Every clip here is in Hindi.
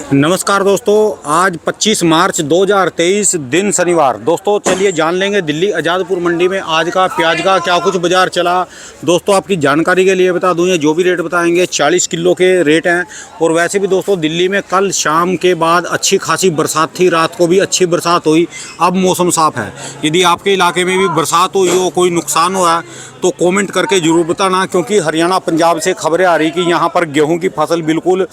नमस्कार दोस्तों, आज 25 मार्च 2023 दिन शनिवार। दोस्तों चलिए जान लेंगे दिल्ली आज़ादपुर मंडी में आज का प्याज का क्या कुछ बाजार चला। दोस्तों आपकी जानकारी के लिए बता दूं, ये जो भी रेट बताएंगे 40 किलो के रेट हैं। और वैसे भी दोस्तों दिल्ली में कल शाम के बाद अच्छी खासी बरसात थी, रात को भी अच्छी बरसात हुई। अब मौसम साफ़ है। यदि आपके इलाके में भी बरसात हुई हो, कोई नुकसान हुआ है तो कमेंट करके ज़रूर बताना, क्योंकि हरियाणा पंजाब से खबरें आ रही कि यहाँ पर गेहूँ की फसल बिल्कुल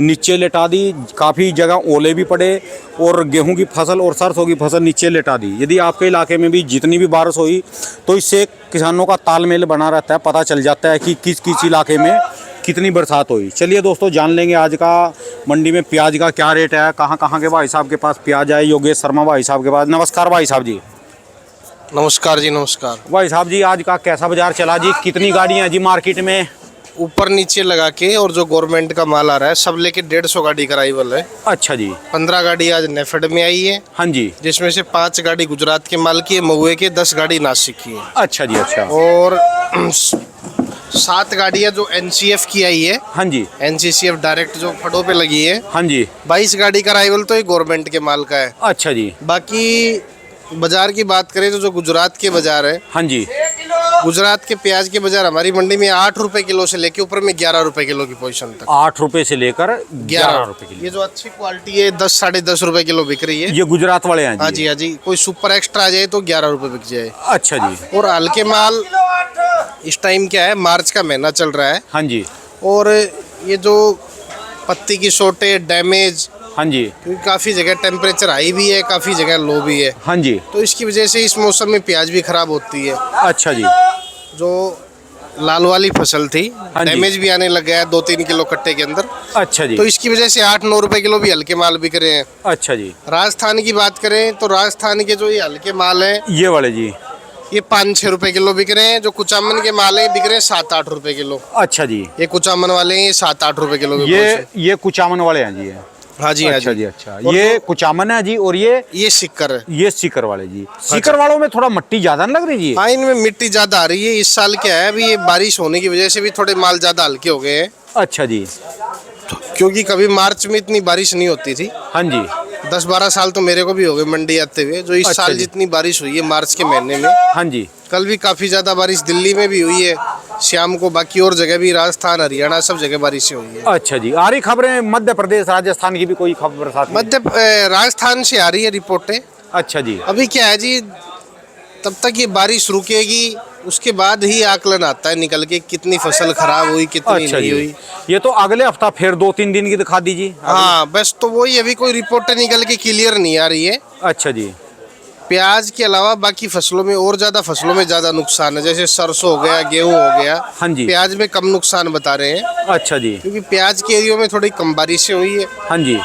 नीचे लेटा दी। काफ़ी जगह ओले भी पड़े और गेहूं की फसल और सरसों की फसल नीचे लेटा दी। यदि आपके इलाके में भी जितनी भी बारिश हुई तो इससे किसानों का तालमेल बना रहता है, पता चल जाता है कि किस किस इलाके में कितनी बरसात हुई। चलिए दोस्तों जान लेंगे आज का मंडी में प्याज का क्या रेट है, कहाँ कहाँ के भाई साहब के पास प्याज है। योगेश शर्मा भाई साहब के पास। नमस्कार भाई साहब जी। नमस्कार जी, नमस्कार भाई साहब जी, आज का कैसा बाजार चला जी? कितनी गाड़ियाँ हैं जी मार्केट में? ऊपर नीचे लगा के और जो गवर्नमेंट का माल आ रहा है सब लेके 150 गाड़ी का अराइवल है। अच्छा जी। 15 गाड़ी आज नेफेड में आई है। हाँ जी। जिसमें से 5 गाड़ी गुजरात के माल की है, महुए के 10 गाड़ी नासिक की है। अच्छा जी। अच्छा। और 7 गाड़ियाँ जो एनसीएफ की आई है। हाँ जी। एनसीसीएफ डायरेक्ट जो फटों पे लगी है। हाँ जी। 22 गाड़ी का अराइवल तो ये गवर्नमेंट के माल का है। अच्छा जी। बाकी बाजार की बात करें तो जो गुजरात के बाजार है, हाँ जी। गुजरात के प्याज के बाजार हमारी मंडी में 8 रुपए किलो से लेके ऊपर में 11 रुपए किलो की पोजीशन तक। 8 रुपए से लेकर 11 रुपए किलो। ये जो अच्छी क्वालिटी है 10 साढ़े 10 रुपए किलो बिक रही है। ये गुजरात वाले हैं जी? हाँ जी, हाँ जी। कोई सुपर एक्स्ट्रा आ जाए तो 11 रुपए बिक जाए। अच्छा जी। और हल्के माल इस टाइम क्या है, मार्च का महीना चल रहा है। हाँ जी। और ये जो पत्ती की शॉर्टेज, डैमेज, हाँ जी। क्योंकि काफ़ी जगह टेम्परेचर हाई भी है, काफ़ी जगह लो भी है, हाँ जी। तो इसकी वजह से इस मौसम में प्याज भी खराब होती है। अच्छा जी। जो लाल वाली फसल थी, हाँ जी। डैमेज भी आने लग गया है 2-3 किलो कट्टे के अंदर। अच्छा जी। तो इसकी वजह से 8-9 रुपए किलो भी हल्के माल बिक रहे हैं। अच्छा जी। राजस्थान की बात करें तो राजस्थान के जो ये हल्के माल हैं, ये वाले जी? ये 5-6 रुपए किलो बिक रहे हैं। जो कुचामन के माल हैं बिक रहे हैं 7-8 रुपए किलो। अच्छा जी। ये कुचामन वाले हैं, ये 7-8 रुपए किलो के ये कुचामन वाले हैं जी? हाँ जी, हाँ अच्छा जी। जी। अच्छा, ये कुचामन है जी। और ये सिक्कर है। ये सीकर वाले जी? सीकर वालों में थोड़ा मिट्टी ज्यादा नहीं लग रही जी? हाँ, इनमें मिट्टी ज्यादा आ रही है। इस साल क्या है, अभी ये बारिश होने की वजह से भी थोड़े माल ज्यादा हल्के हो गए हैं। अच्छा जी। क्योंकि कभी मार्च में इतनी बारिश नहीं होती थी। हाँ जी। 10-12 साल तो मेरे को भी हो गए मंडी आते हुए। जो इस अच्छा साल जी। जितनी बारिश हुई है मार्च के महीने में, हाँ जी। कल भी काफी ज्यादा बारिश दिल्ली में भी हुई है शाम को। बाकी और जगह भी, राजस्थान, हरियाणा, सब जगह बारिश हुई है। अच्छा जी। आ रही खबरें मध्य प्रदेश राजस्थान की भी कोई खबर साथ में? राजस्थान से आ रही है रिपोर्टें। अच्छा जी। अभी क्या है जी, तब तक ये बारिश रुकेगी उसके बाद ही आकलन आता है निकल के कितनी फसल खराब हुई, कितनी अच्छा नहीं जी। हुई। ये तो अगले हफ्ता फिर 2-3 दिन की दिखा दीजिए। हाँ, बस तो वही अभी कोई रिपोर्टें निकल के क्लियर नहीं आ रही है। अच्छा जी। प्याज के अलावा बाकी फसलों में और ज्यादा फसलों में ज्यादा नुकसान है। जैसे सरसों हो गया, गेहूं हो गया। हाँ जी। प्याज में कम नुकसान बता रहे हैं, अच्छा जी। क्योंकि प्याज के एरियो में थोड़ी कम बारिशें हुई है। हाँ जी।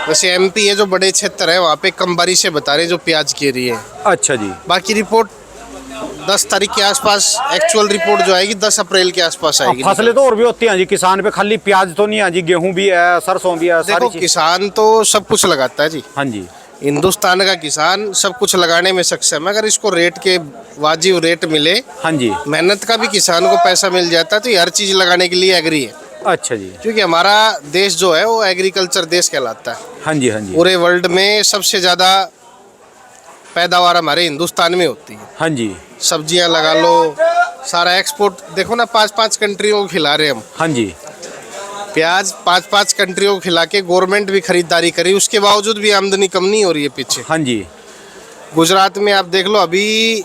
वैसे एमपी है जो बड़े क्षेत्र है, वहाँ पे कम बारिशें बता रहे हैं जो प्याज के एरिए है। अच्छा जी। बाकी रिपोर्ट 10 तारीख के आसपास, एक्चुअल रिपोर्ट जो आएगी 10 अप्रैल के आसपास आएगी। फसलें तो और भी होती हैं जी किसान पे, खाली प्याज तो नहीं है जी? गेहूं भी है, सरसों भी है, देखो, सारी चीज। किसान तो सब कुछ लगाता है जी। हाँ जी। हिंदुस्तान का किसान सब कुछ लगाने में सक्षम है, अगर इसको रेट के वाजिब रेट मिले। हाँ जी। मेहनत का भी किसान को पैसा मिल जाता है तो ये हर चीज लगाने के लिए एग्री है। अच्छा जी। क्योंकि हमारा देश जो है वो एग्रीकल्चर देश कहलाता है। हाँ जी। हाँ जी। पूरे वर्ल्ड में सबसे ज्यादा पैदावार हमारे हिंदुस्तान में होती है। हाँ जी। सब्जियां लगा लो, सारा एक्सपोर्ट देखो ना, 5-5 कंट्रियों को खिला रहे हम। हाँ जी। प्याज 5-5 कंट्रियों को खिला के गवर्नमेंट भी खरीदारी करी, उसके बावजूद भी आमदनी कम नहीं हो रही है पीछे। हाँ जी। गुजरात में आप देख लो, अभी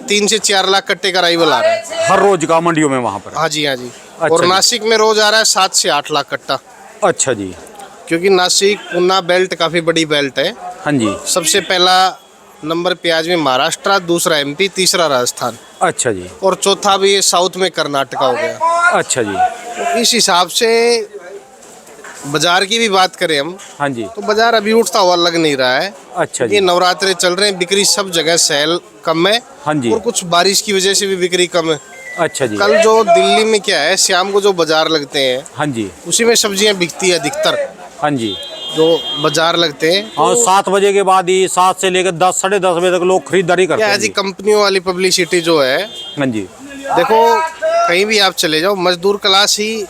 3 से 4 लाख कट्टे का अराइवल आ रहा है हर रोज का मंडियों में वहाँ पर? हाँ जी, हाँ जी। अच्छा और जी। नासिक में रोज आ रहा है 7 से 8 लाख कट्टा। अच्छा जी। क्योंकि नासिक पूना बेल्ट काफी बड़ी बेल्ट है। हाँ जी। सबसे पहला नंबर प्याज में महाराष्ट्र, दूसरा एमपी, तीसरा राजस्थान, अच्छा जी। और चौथा भी ये साउथ में कर्नाटका हो गया। अच्छा जी। तो इस हिसाब से बाजार की भी बात करें हम, हाँ जी। तो बाजार अभी उठता हुआ लग नहीं रहा है। अच्छा ये जी। नवरात्रे चल रहे हैं, बिक्री सब जगह सेल कम है। हाँ जी। और कुछ बारिश की वजह से भी बिक्री कम है। अच्छा जी। कल जो दिल्ली में क्या है, शाम को जो बाजार लगते हैं हाँ जी। उसी में सब्जियां बिकती है अधिकतर। हाँ जी। जो बाजार लगते हैं हाँ, 7 बजे के बाद ही 7 से लेकर 10 साढ़े 10 बजे तक लोग खरीदारी करते क्या हैं है जी, जी। कंपनियों वाली पब्लिसिटी जो है। हाँ जी। देखो, कहीं भी आप चले जाओ, मजदूर क्लास ही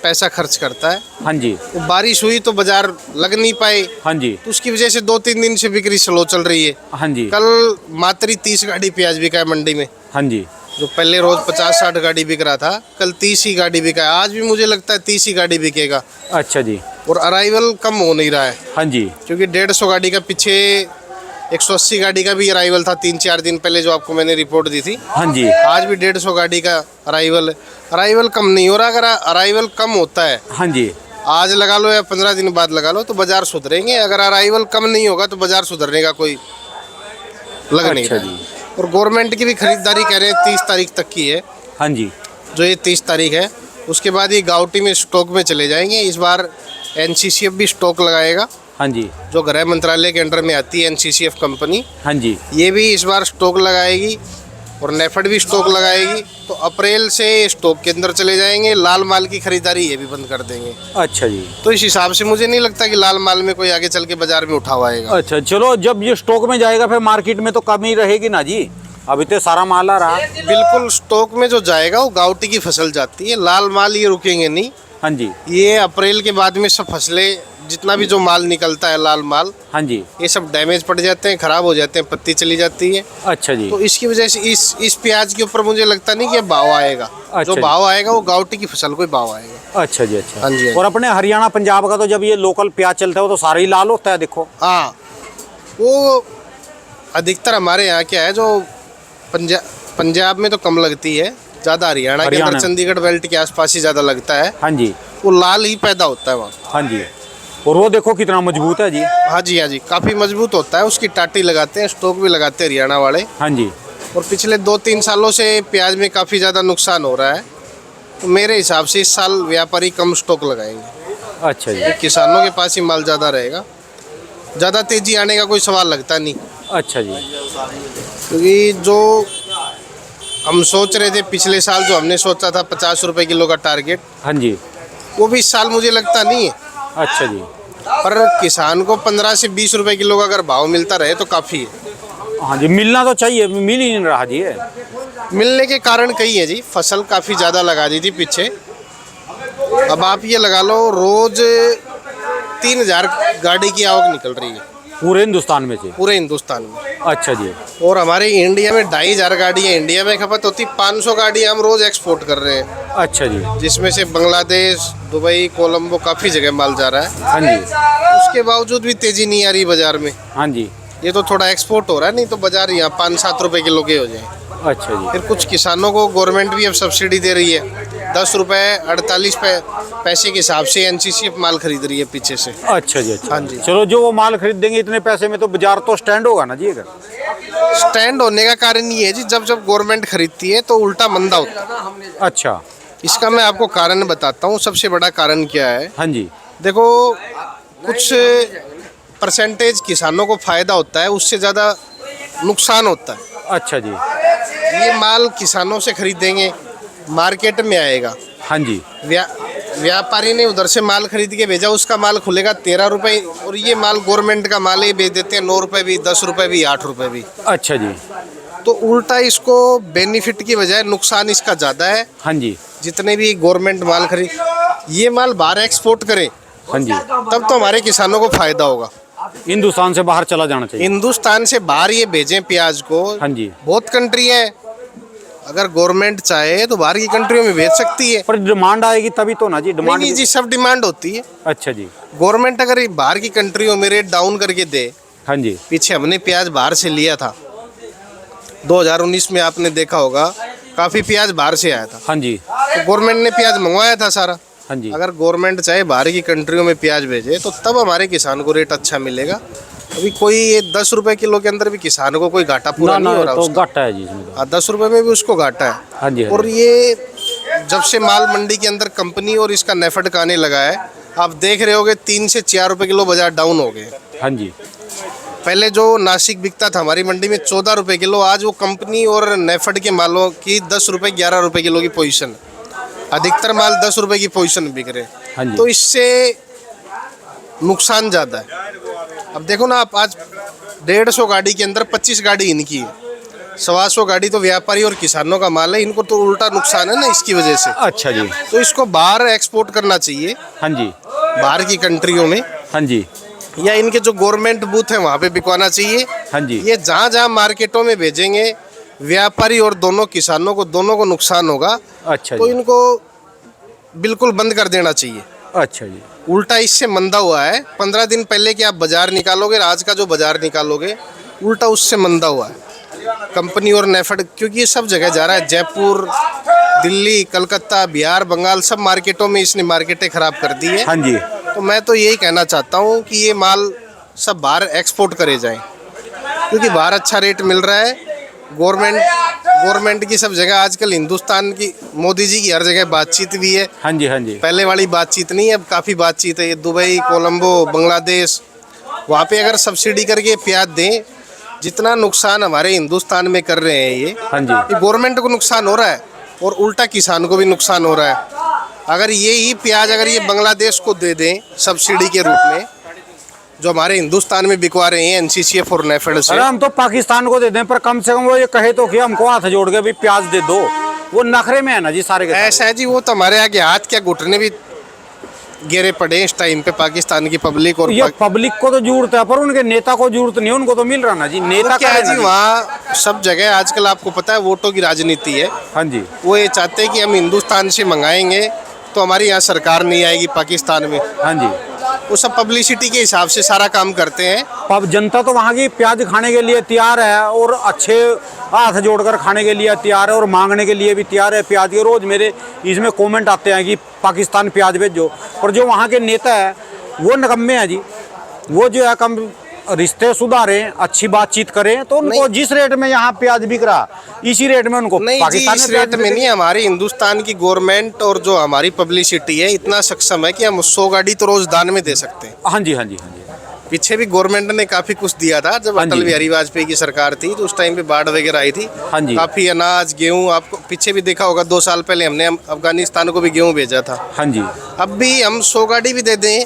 पैसा खर्च करता है। हाँ जी। वो बारिश हुई तो बाजार लग नहीं पाए, हाँ जी। तो उसकी वजह से 2-3 दिन से बिक्री स्लो चल रही है। हाँ जी। कल मात्र 30 गाड़ी प्याज बिका है मंडी में। हाँ जी। जो पहले रोज 50-60 गाड़ी बिक रहा था, कल 30 ही गाड़ी बिका है। आज भी मुझे लगता है 30 ही गाड़ी बिकेगा। अच्छा जी। और अराइवल कम हो नहीं रहा है, हाँ जी। क्योंकि 150 गाड़ी का पीछे 180 गाड़ी का भी अराइवल था 3-4 दिन पहले, जो आपको मैंने रिपोर्ट दी थी। हाँ जी। आज भी 150 गाड़ी का अराइवल है। अराइवल कम नहीं हो रहा। अगर अराइवल कम होता है, हाँ जी। आज लगा लो या 15 दिन बाद लगा लो, तो बाजार सुधरेंगे। अगर अराइवल कम नहीं होगा तो बाजार सुधरने का कोई लग नहीं अच्छा रहा जी। है। और गवर्नमेंट की भी खरीदारी कह रहे हैं 30 तारीख तक की है। हाँ जी। जो ये 30 तारीख है, उसके बाद ये गाउटी में स्टॉक में चले जाएंगे। इस बार एनसीसीएफ भी स्टॉक लगाएगा, हाँ जी। जो गृह मंत्रालय के अंडर में आती है एनसीसीएफ कंपनी। हाँ जी। ये भी इस बार स्टॉक लगाएगी और नेफेड भी स्टॉक लगाएगी। तो अप्रैल से स्टॉक के अंदर चले जाएंगे। लाल माल की खरीदारी ये भी बंद कर देंगे। अच्छा जी। तो इस हिसाब से मुझे नहीं लगता कि लाल माल में कोई आगे चल के बाजार में उठाव आएगा। अच्छा, चलो जब ये स्टॉक में जाएगा फिर मार्केट में तो कमी रहेगी ना जी। अभी तो सारा माल आ रहा। बिल्कुल, स्टॉक में जो जाएगा वो गाउटी की फसल जाती है। लाल माल ये रुकेंगे नहीं। हाँ जी। ये अप्रैल के बाद में सब फसलें, जितना भी जो माल निकलता है लाल माल, हाँ जी। ये सब डैमेज पड़ जाते हैं, खराब हो जाते हैं, पत्ती चली जाती है। अच्छा जी। तो इसकी वजह से इस प्याज के ऊपर मुझे लगता नहीं कि भाव आएगा। अच्छा जो जी। भाव आएगा वो गाउटी की फसल को ही भाव आएगा। अच्छा जी। अच्छा। हाँ जी, हाँ जी। और अपने हरियाणा पंजाब का तो जब ये लोकल प्याज चलता है वो तो सारा ही लाल होता है, देखो। हाँ, वो अधिकतर हमारे यहाँ क्या है, जो पंजाब में तो कम लगती है, ज़्यादा हरियाणा के अंदर चंडीगढ़ बेल्ट के आसपास ही ज़्यादा लगता है। हाँ जी। वो लाल ही पैदा होता है वहाँ। हाँ जी। और वो देखो कितना मजबूत है जी। हाँ जी, हाँ जी, काफ़ी मजबूत होता है। उसकी टाटी लगाते हैं, स्टॉक भी लगाते हैं हरियाणा वाले। हाँ जी। और पिछले 2-3 सालों से प्याज में काफ़ी ज़्यादा नुकसान हो रहा है। तो मेरे हिसाब से इस साल व्यापारी कम स्टॉक लगाएंगे। अच्छा जी। किसानों के पास ही माल ज़्यादा रहेगा। ज़्यादा तेज़ी आने का कोई सवाल लगता नहीं, अच्छा जी। क्योंकि जो हम सोच रहे थे पिछले साल, जो हमने सोचा था 50 रुपए किलो का टारगेट, हाँ जी। वो भी इस साल मुझे लगता नहीं है। अच्छा जी। पर किसान को 15 से 20 रुपए किलो का अगर भाव मिलता रहे तो काफ़ी है। हाँ जी, मिलना तो चाहिए, मिल ही नहीं रहा जी। मिलने के कारण कई है जी। फसल काफ़ी ज़्यादा लगा दी थी पीछे। अब आप ये लगा लो, रोज़ 3000 गाड़ी की आवक निकल रही है पूरे हिंदुस्तान में से। पूरे हिंदुस्तान में। अच्छा जी। और हमारे इंडिया में 2500 गाड़ी है। इंडिया में खपत होती 500 गाड़ी हम रोज़ एक्सपोर्ट कर रहे हैं। अच्छा जी। जिसमें से बांग्लादेश, दुबई, कोलंबो, काफ़ी जगह माल जा रहा है। हाँ जी। उसके बावजूद भी तेज़ी नहीं आ रही बाज़ार में। हाँ जी। ये तो थोड़ा एक्सपोर्ट हो रहा है, नहीं तो बाज़ार यहाँ 5-7 रुपए किलो के हो जाए। अच्छा जी। फिर कुछ किसानों को गवर्नमेंट भी अब सब्सिडी दे रही है। 10 रुपये 48 पैसे के हिसाब से एनसीसीएफ माल खरीद रही है पीछे से। अच्छा जी। अच्छा। हाँ जी। चलो, जो वो माल खरीद देंगे इतने पैसे में तो बाजार तो स्टैंड होगा ना जी। अगर स्टैंड होने का कारण ये है जी, जब गवर्नमेंट खरीदती है तो उल्टा मंदा होता है। अच्छा। इसका मैं आपको कारण बताता हूँ। सबसे बड़ा कारण क्या है, हाँ जी। देखो, कुछ परसेंटेज किसानों को फायदा होता है, उससे ज़्यादा नुकसान होता है। अच्छा जी। ये माल किसानों से खरीदेंगे, मार्केट में आएगा। हाँ जी। व्यापारी ने उधर से माल खरीद के भेजा, उसका माल खुलेगा 13 रुपये, और ये माल गवर्नमेंट का माल ही बेच देते हैं 9 रुपये भी, 10 रुपये भी, 8 रुपये भी। अच्छा जी। तो उल्टा इसको बेनिफिट की बजाय नुकसान इसका ज़्यादा है। हाँ जी। जितने भी गवर्नमेंट माल खरीद, ये माल बाहर एक्सपोर्ट करें, हाँ जी। तब तो हमारे किसानों को फायदा होगा। हिंदुस्तान से बाहर चला जाना चाहिए। हिंदुस्तान से बाहर ये भेजें प्याज को। हाँ जी। बहुत कंट्री है, अगर गवर्नमेंट चाहे तो बाहर की कंट्रियों में भेज सकती है। पर डिमांड आएगी तभी तो ना जी। डिमांड नहीं जी, सब डिमांड होती है। अच्छा जी। गवर्नमेंट अगर ये बाहर की कंट्रियों में रेट डाउन करके दे। हाँ जी। पीछे हमने प्याज बाहर से लिया था 2019 में, आपने देखा होगा, काफ़ी प्याज बाहर से आया था। हाँ जी। तो गवर्नमेंट ने प्याज मंगवाया था सारा। हाँ जी। अगर गवर्नमेंट चाहे बाहर की कंट्रियों में प्याज भेजे तो तब हमारे किसान को रेट अच्छा मिलेगा। अभी कोई ये 10 रुपए किलो के अंदर भी किसान को कोई घाटा पूरा नहीं हो रहा। तो उसका घाटा है जी इसमें तो। 10 रुपए में भी उसको घाटा है। हाँ जी। और ये जब से माल मंडी के अंदर कंपनी और इसका नेफेड का आने लगा है, आप देख रहे होगे 3 से 4 रुपए किलो बाजार डाउन हो गए। हाँ जी। पहले जो नासिक बिकता था हमारी मंडी में 14 रुपए किलो, आज वो कंपनी और नेफेड के मालों की 10 रुपए 11 रुपए किलो की पोजीशन। अधिकतर माल 10 रुपए की पोजीशन बिक रहे। हाँ जी। तो इससे नुकसान ज़्यादा है। अब देखो ना, आप आज 150 गाड़ी के अंदर 25 गाड़ी इनकी है। 125 गाड़ी तो व्यापारी और किसानों का माल है, इनको तो उल्टा नुकसान है ना इसकी वजह से। अच्छा जी। तो इसको बाहर एक्सपोर्ट करना चाहिए, हाँ जी। बाहर की कंट्रियों में, हाँ जी। या इनके जो गवर्नमेंट बूथ है वहाँ पे बिकवाना चाहिए। हाँ जी। ये जहाँ जहाँ मार्केटों में भेजेंगे व्यापारी और दोनों किसानों को, दोनों को नुकसान होगा। अच्छा तो जी। इनको बिल्कुल बंद कर देना चाहिए। अच्छा जी। उल्टा इससे मंदा हुआ है। 15 दिन पहले के आप बाजार निकालोगे, आज का जो बाजार निकालोगे, उल्टा उससे मंदा हुआ है। कंपनी और नेफेड, क्योंकि ये सब जगह जा रहा है, जयपुर, दिल्ली, कलकत्ता, बिहार, बंगाल, सब मार्केटों में इसने मार्केटें खराब कर दी है। हाँ जी। तो मैं तो यही कहना चाहता हूँ कि ये माल सब बाहर एक्सपोर्ट करे जाएं, क्योंकि बाहर अच्छा रेट मिल रहा है। गवर्नमेंट की सब जगह आजकल, हिंदुस्तान की, मोदी जी की हर जगह बातचीत भी है। हाँ जी। हाँ जी। पहले वाली बातचीत नहीं है, अब काफ़ी बातचीत है। ये दुबई, कोलंबो, बांग्लादेश, वहाँ पे अगर सब्सिडी करके प्याज दें, जितना नुकसान हमारे हिंदुस्तान में कर रहे हैं ये, हाँ जी। ये गवर्नमेंट को नुकसान हो रहा है और उल्टा किसान को भी नुकसान हो रहा है। अगर ये ही प्याज अगर ये बांग्लादेश को दे दें सब्सिडी के रूप में, जो हमारे हिंदुस्तान में बिकवा रहे हैं NCCF और नेफेड से, अरे हम तो पाकिस्तान को दे दें, पर कम से कम वो ये कहे तो कि हमको हाथ जोड़ के भी प्याज दे दो। वो नखरे में है ना जी सारे के सारे। ऐसा है जी, वो तो हमारे आगे हाथ क्या घुटने भी गिरे पड़े हैं इस टाइम पे पाकिस्तान की पब्लिक। और ये पब्लिक को तो जरूरत है, पर उनके नेता को जरूरत नहीं, उनको तो मिल रहा ना जी। नेता तो क्या का है जी, वहाँ सब जगह आजकल आपको पता है वोटों की राजनीति है। हाँ जी। वो ये चाहते हैं कि हम हिंदुस्तान से मंगाएंगे तो हमारी यहाँ सरकार नहीं आएगी पाकिस्तान में। हाँ जी। वो सब पब्लिसिटी के हिसाब से सारा काम करते हैं। अब जनता तो वहाँ की प्याज खाने के लिए तैयार है, और अच्छे हाथ जोड़कर खाने के लिए तैयार है, और मांगने के लिए भी तैयार है प्याज के। रोज मेरे इसमें कमेंट आते हैं कि पाकिस्तान प्याज भेजो, पर जो वहाँ के नेता है वो निकम्मे हैं जी। वो जो है कम रिश्ते सुधारें, अच्छी बातचीत करें, तो उनको जिस रेट में यहाँ प्याज बिक रहा इसी रेट में उनको नहीं जी, पाकिस्तान इस में रेट में नहीं। हमारी हिंदुस्तान की गवर्नमेंट और जो हमारी पब्लिसिटी है इतना सक्षम है कि हम 100 गाड़ी तो रोज दान में दे सकते हैं। हाँ जी। हाँ जी। हाँ जी। पीछे भी गवर्नमेंट ने काफी कुछ दिया था, जब हाँ जी। अटल बिहारी वाजपेयी की सरकार थी तो उस टाइम पे बाढ़ वगैरह आई थी। हाँ जी। काफी अनाज, गेहूं, आपको पीछे भी देखा होगा 2 साल पहले हमने अफगानिस्तान को भी गेहूं भेजा था। हाँ जी। अब भी हम 100 गाड़ी भी दे दें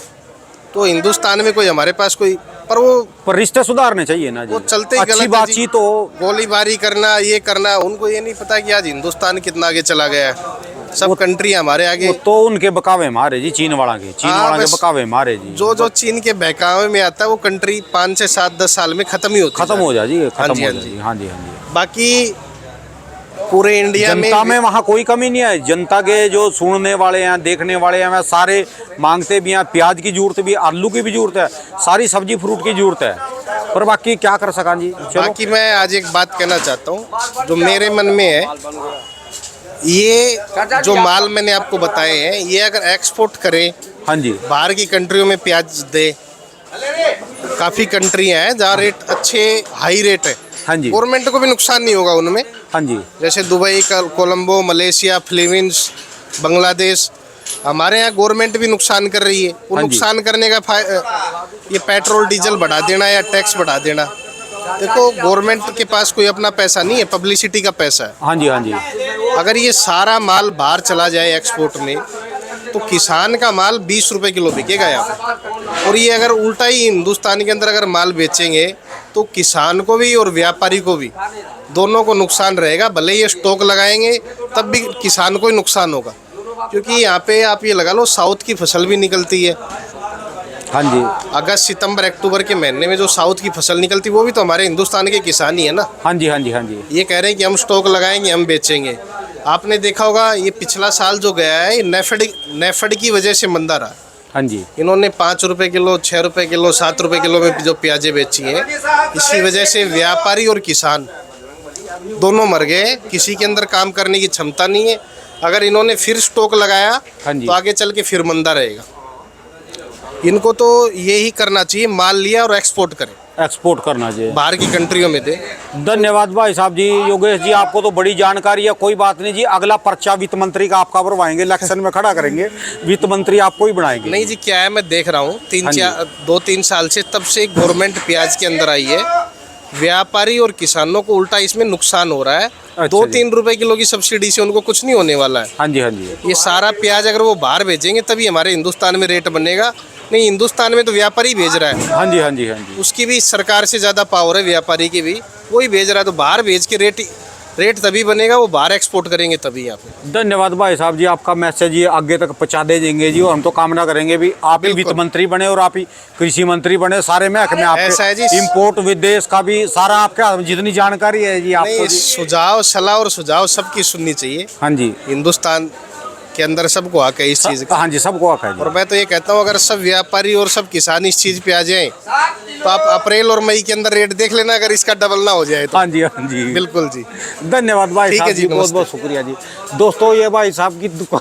तो हिंदुस्तान में कोई हमारे पास कोई, पर रिश्ते सुधारने चाहिए ना जी। वो चलते ही गलत अच्छी है जी। बातचीत हो। गोलीबारी करना, ये करना, उनको ये नहीं पता कि आज हिंदुस्तान कितना आगे चला गया है। सब कंट्री हमारे आगे। वो तो उनके बकावे मारे जी, चीन वाला के। चीन हाँ, वाला के बस बकावे मारे जी। जो चीन के बहकावे में आता है वो कंट्री 5 से 7-10 साल में खत्म ही होती है। खत्म हो जाए जी, खत्म हाँ हो जी, जाए हाँ जी। जी। हाँ जी। हाँ जी। बाकी पूरे इंडिया जनता में में वहाँ कोई कमी नहीं है। जनता के जो सुनने वाले हैं, देखने वाले हैं, वह सारे मांगते भी हैं। प्याज की जरूरत भी, आलू की भी जरूरत है, सारी सब्जी फ्रूट की जरूरत है, पर बाकी क्या कर सका जी। चलो। बाकी मैं आज एक बात कहना चाहता हूँ जो मेरे मन में है, ये जो माल मैंने आपको बताए हैं, ये अगर एक्सपोर्ट करें, हाँ जी। बाहर की कंट्रियों में प्याज दे, काफ़ी कंट्रियाँ हैं जहाँ रेट अच्छे, हाई रेट है। हाँ जी। गवर्नमेंट को भी नुकसान नहीं होगा उनमें। हाँ जी। जैसे Dubai, Colombo, Malaysia, Philippines, Bangladesh, हमारे यहाँ गवर्नमेंट भी नुकसान कर रही है। वो हाँ जी। नुकसान करने का ये पेट्रोल डीजल बढ़ा देना या टैक्स बढ़ा देना, देखो गवर्नमेंट के पास कोई अपना पैसा नहीं है, पब्लिसिटी का पैसा है। हाँ जी। हाँ जी। अगर ये सारा माल बाहर चला जाए एक्सपोर्ट में, तो किसान का माल 20 रुपए किलो बिकेगा यहाँ पे। और ये अगर उल्टा ही हिंदुस्तान के अंदर अगर माल बेचेंगे तो किसान को भी और व्यापारी को भी, दोनों को नुकसान रहेगा। भले ये स्टॉक लगाएंगे तब भी किसान को ही नुकसान होगा, क्योंकि यहाँ पे आप ये लगा लो साउथ की फसल भी निकलती है। हाँ जी। अगस्त, सितंबर, अक्टूबर के महीने में जो साउथ की फसल निकलती है वो भी तो हमारे हिंदुस्तान के किसान ही है ना। हाँ जी। हाँ जी। हाँ जी। ये कह रहे हैं कि हम स्टॉक लगाएंगे, हम बेचेंगे। आपने देखा होगा ये पिछला साल जो गया है, नेफेड की वजह से मंदा रहा। हाँ जी। इन्होंने 5 रुपए किलो, 6 रुपए किलो, 7 रुपए किलो में जो प्याजें बेची हैं, इसी वजह से व्यापारी और किसान दोनों मर गए। किसी के अंदर काम करने की क्षमता नहीं है। अगर इन्होंने फिर स्टॉक लगाया हाँ जी। तो आगे चल के फिर मंदा रहेगा। इनको तो यही करना चाहिए, माल लिया और एक्सपोर्ट करें, एक्सपोर्ट करना चाहिए, बाहर की कंट्रियों में दे। धन्यवाद भाई साहब जी। योगेश जी, आपको तो बड़ी जानकारी है। कोई बात नहीं जी, अगला पर्चा वित्त मंत्री का आपका भरवाएंगे, इलेक्शन में खड़ा करेंगे, वित्त मंत्री आपको ही बनाएंगे। नहीं जी, क्या है मैं देख रहा हूँ हाँ जी। 2-3 साल से, तब से गवर्नमेंट प्याज के अंदर आई है, व्यापारी और किसानों को उल्टा इसमें नुकसान हो रहा है। अच्छा 2-3 रुपए किलो की सब्सिडी से उनको कुछ नहीं होने वाला है। हाँ जी। हाँ जी। ये सारा प्याज अगर वो बाहर भेजेंगे तभी हमारे हिंदुस्तान में रेट बनेगा। नहीं, हिंदुस्तान में तो व्यापारी भेज रहा है। हाँ जी। हाँ जी। हाँ जी। उसकी भी सरकार से ज़्यादा पावर है व्यापारी की भी। वही भेज रहा है, तो बाहर भेज के रेट तभी बनेगा, वो बाहर एक्सपोर्ट करेंगे तभी यहाँ पे। धन्यवाद भाई साहब जी, आपका मैसेज ये आगे तक पहुंचा देंगे जी। और हम तो कामना करेंगे भी आप ही वित्त मंत्री बने और आप ही कृषि मंत्री बने, सारे महकमे ऐसा है आपके, जी। इम्पोर्ट विदेश का भी सारा आपके हाथ में, जितनी जानकारी है जी आपको नहीं, जी। सुझाव सलाह और सुझाव सबकी सुननी चाहिए। हाँ जी, हिंदुस्तान के अंदर सबको हक है इस चीज़ का। हाँ जी, सबको हक है जी। और मैं तो ये कहता हूँ, अगर सब व्यापारी और सब किसान इस चीज़ पे आ जाएं, तो आप अप्रैल और मई के अंदर रेट देख लेना, अगर इसका डबल ना हो जाए तो। हाँ जी, हाँ जी, बिल्कुल जी। धन्यवाद भाई ठीक है साहब जी, जी, बहुत नमस्ते। बहुत शुक्रिया जी। दोस्तों ये भाई साहब की दुकान